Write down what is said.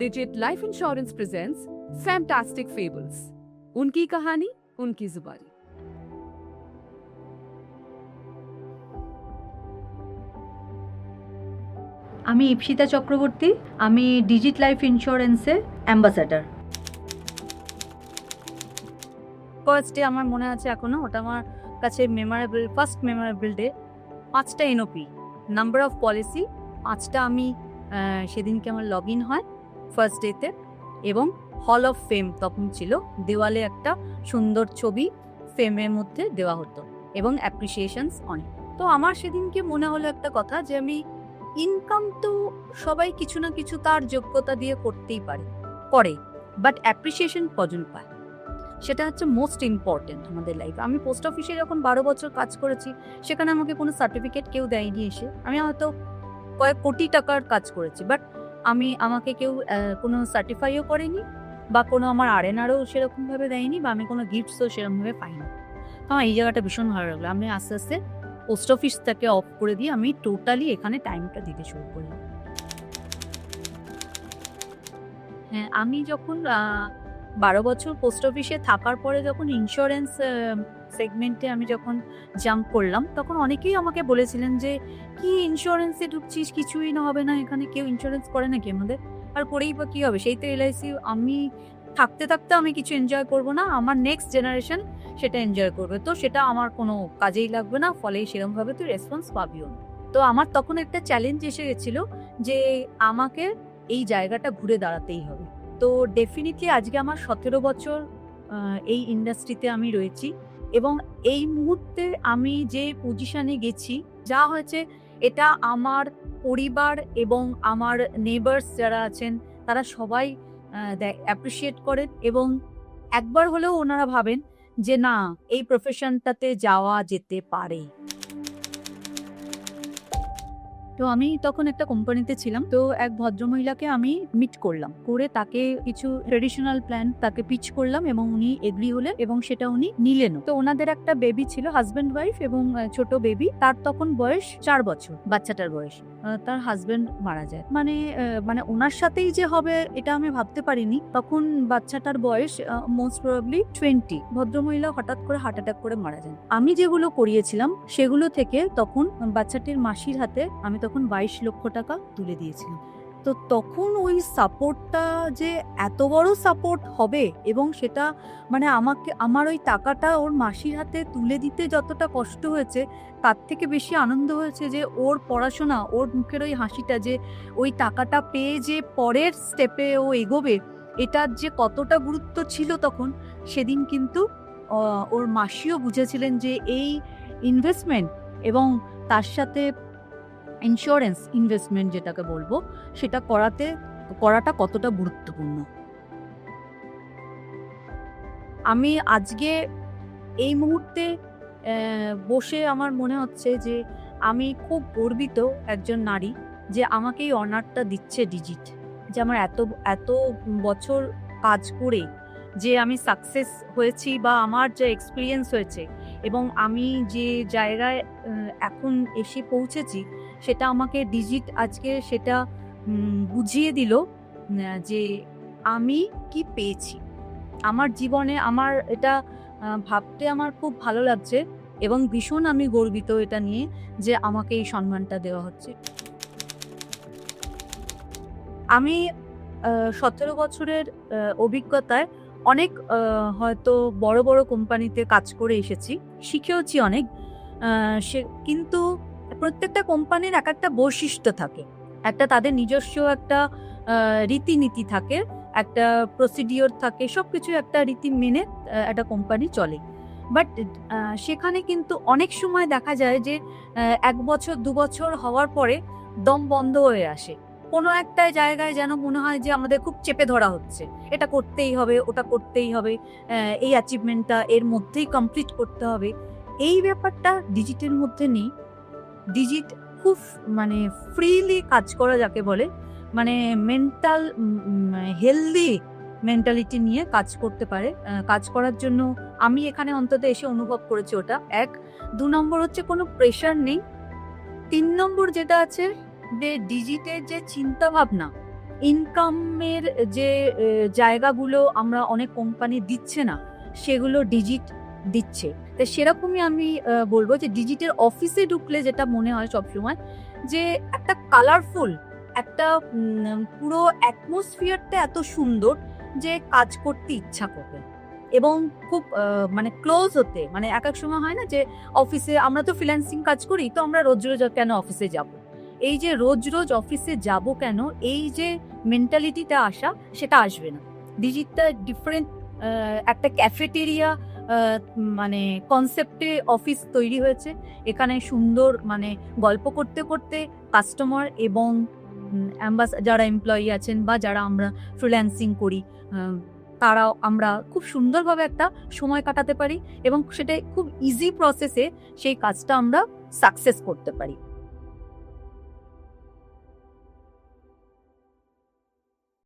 Digit Life Insurance presents Fantastic Fables. उनकी कहानी उनकी जुबानी। আমি ইপসিতা চক্রবর্তী, আমি ডিজিট লাইফ ইন্স্যুরেন্সের অ্যাম্বাসাডার। ফার্স্ট ডে আমার মনে আছে এখনো, ওটা আমার কাছে ফার্স্ট মেমোরেবল ডে। 5টা এনওপি, নাম্বার অফ পলিসি 5টা, আমি সেদিনকে আমার লগ ইন হয় ফার্স্ট ডেতে, এবং হল অফ ফেম তখন ছিল, দেওয়ালে একটা সুন্দর ছবি ফেমের মধ্যে দেওয়া হতো এবং অ্যাপ্রিসিয়েশনস অনেক। তো আমার সেদিনকে মনে হলো একটা কথা যে আমি ইনকাম তো সবাই কিছু না কিছু তার যোগ্যতা দিয়ে করতেই করে, বাট অ্যাপ্রিসিয়েশন কজন পায়, সেটা হচ্ছে মোস্ট ইম্পর্টেন্ট আমাদের লাইফে। আমি পোস্ট অফিসে যখন 12 বছর কাজ করেছি, সেখানে আমাকে কোনো সার্টিফিকেট কেউ দেয়নি এসে। আমি হয়তো কয়েক কোটি টাকার কাজ করেছি, বাট আমাকে কেউ কোনো সার্টিফাইও করেনি, বা কোনো আমার আরএনআরও সেরকমভাবে দেয়নি, বা আমি কোনো গিফটসও সেরকমভাবে পাইনি। আমার এই জায়গাটা ভীষণ ভালো লাগলো। আমি আস্তে আস্তে পোস্ট অফিসটাকে অফ করে দিয়ে আমি টোটালি এখানে টাইমটা দিতে শুরু করলাম। হ্যাঁ, আমি যখন 12 বছর পোস্ট অফিসে থাকার পরে যখন ইন্স্যুরেন্স সেগমেন্টে আমি যখন জাম্প করলাম, তখন অনেকেই আমাকে বলেছিলেন যে কি ইন্স্যুরেন্সে ঢুকছিস, কিছুই না হবে না, এখানে কেউ ইন্স্যুরেন্স করে নাকি আমাদের, আর করেই বা কী হবে, সেই তো এলআইসি। আমি থাকতে থাকতে আমি কিছু এনজয় করব না, আমার নেক্সট জেনারেশন সেটা এনজয় করবে, তো সেটা আমার কোনো কাজেই লাগবে না, ফলে সেরকমভাবে তুই রেসপন্স পাবিও না। তো আমার তখন একটা চ্যালেঞ্জ এসে গেছিলো যে আমাকে এই জায়গাটা ঘুরে দাঁড়াতেই হবে। তো ডেফিনেটলি আজকে আমার 17 বছর এই ইন্ডাস্ট্রিতে আমি রয়েছি, এবং এই মুহূর্তে আমি যে পজিশনে গেছি, যা হয়েছে, এটা আমার পরিবার এবং আমার নেবার্স যারা আছেন তারা সবাই অ্যাপ্রিসিয়েট করেন, এবং একবার হলেও ওনারা ভাবেন যে না, এই প্রফেশনটাতে যাওয়া যেতে পারে। তো আমি তখন একটা কোম্পানিতে ছিলাম, তো এক ভদ্রমহিলাকে আমি মিট করলাম, করে তাকে কিছু ট্রেডিশনাল প্ল্যান তাকে পিচ করলাম, এবং উনি এগ্রি হলেন, এবং সেটা উনি নিলেন। তো ওনাদের একটা বেবি ছিল, হাজব্যান্ড ওয়াইফ, এবং ছোট বেবি, তার তখন বয়স 4 বছর, বাচ্চাটার বয়স। তার হাজব্যান্ড মারা যায়, মানে ওনার সাথেই যে হবে এটা আমি ভাবতে পারিনি। তখন বাচ্চাটার বয়স মোস্ট প্রবাবলি 20। ভদ্রমহিলা হঠাৎ করে হার্ট অ্যাটাক করে মারা যান। আমি যেগুলো করিয়েছিলাম সেগুলো থেকে তখন বাচ্চাটির মাসির হাতে আমি তখন 22 লক্ষ টাকা তুলে দিয়েছিলাম। তো তখন ওই সাপোর্টটা যে এত বড় সাপোর্ট হবে, এবং সেটা মানে আমার ওই টাকাটা ওর মাসির হাতে তুলে দিতে যতটা কষ্ট হয়েছে, তার থেকে বেশি আনন্দ হয়েছে যে ওর পড়াশোনা, ওর মুখের ওই হাসিটা, যে ওই টাকাটা পেয়ে যে পরের স্টেপে ও এগোবে, এটার যে কতটা গুরুত্ব ছিল তখন, সেদিন কিন্তু ওর মাসিও বুঝেছিলেন যে এই ইনভেস্টমেন্ট এবং তার সাথে ইন্স্যুরেন্স ইনভেস্টমেন্ট যেটাকে বলবো, সেটা করাটা কতটা গুরুত্বপূর্ণ। আমি আজকে এই মুহূর্তে বসে আমার মনে হচ্ছে যে আমি খুব গর্বিত একজন নারী, যে আমাকে এই অনারটা দিচ্ছে ডিজিট, যে আমার এত বছর কাজ করে যে আমি সাকসেস হয়েছি, বা আমার যে এক্সপিরিয়েন্স হয়েছে, এবং আমি যে জায়গায় এখন এসে পৌঁছেছি, সেটা আমাকে ডিজিট আজকে সেটা বুঝিয়ে দিল যে আমি কি পেয়েছি আমার জীবনে। আমার এটা ভাবতে আমার খুব ভালো লাগছে, এবং ভীষণ আমি গর্বিত এটা নিয়ে যে আমাকে এই সম্মানটা দেওয়া হচ্ছে। আমি 17 বছরের অভিজ্ঞতায় অনেক হয়তো বড় বড় কোম্পানিতে কাজ করে এসেছি, শিখেওছি অনেক। কিন্তু প্রত্যেকটা কোম্পানির এক একটা বৈশিষ্ট্য থাকে, একটা তাদের নিজস্ব একটা রীতিনীতি থাকে, একটা প্রসিডিওর থাকে, সব কিছু একটা রীতি মেনে একটা কোম্পানি চলে। বাট সেখানে কিন্তু অনেক সময় দেখা যায় যে 1 বছর 2 বছর হওয়ার পরে দম বন্ধ হয়ে আসে। কোনো একটা জায়গায় যেন মনে হয় যে আমাদের খুব চেপে ধরা হচ্ছে, এটা করতেই হবে, ওটা করতেই হবে, এই অ্যাচিভমেন্টটা এর মধ্যেই কমপ্লিট করতে হবে। এই ব্যাপারটা ডিজিটের মধ্যে নেই। ডিজিট খুব মানে ফ্রিলি কাজ করা যাকে বলে, মানে মেন্টাল হেলদি মেন্টালিটি নিয়ে কাজ করতে পারে। কাজ করার জন্য আমি এখানে অন্তত এসে অনুভব করেছি ওটা। 1, 2 নম্বর হচ্ছে কোনো প্রেশার নেই। 3 নম্বর যেটা আছে, যে ডিজিটের যে চিন্তা ভাবনা, ইনকামের যে জায়গাগুলো আমরা অনেক কোম্পানি দিচ্ছে না, সেগুলো ডিজিট দিচ্ছে। তো সেরকমই আমি বলবো যে ডিজিটের অফিসে ঢুকলে যেটা মনে হয় সবসময়, যে একটা কালারফুল একটা পুরো অ্যাটমসফিয়ারটা এত সুন্দর যে কাজ করতে ইচ্ছা করবে, এবং খুব মানে ক্লোজ হতে, মানে এক এক সময় হয় না যে অফিসে আমরা তো ফ্রিল্যান্সিং কাজ করি, তো আমরা রোজ রোজ কেন অফিসে যাব, এই যে রোজ রোজ অফিসে যাব কেন, এই যে মেন্টালিটিটা আসা, সেটা আসবে না। ডিজিটটা ডিফারেন্ট একটা ক্যাফেটেরিয়া মানে কনসেপ্টে অফিস তৈরি হয়েছে। এখানে সুন্দর মানে গল্প করতে করতে কাস্টমার এবং যারা এমপ্লয়ি আছেন বা যারা আমরা ফ্রিল্যান্সিং করি, তারাও আমরা খুব সুন্দরভাবে একটা সময় কাটাতে পারি এবং সেটা খুব ইজি প্রসেসে সেই কাজটা আমরা সাকসেস করতে পারি।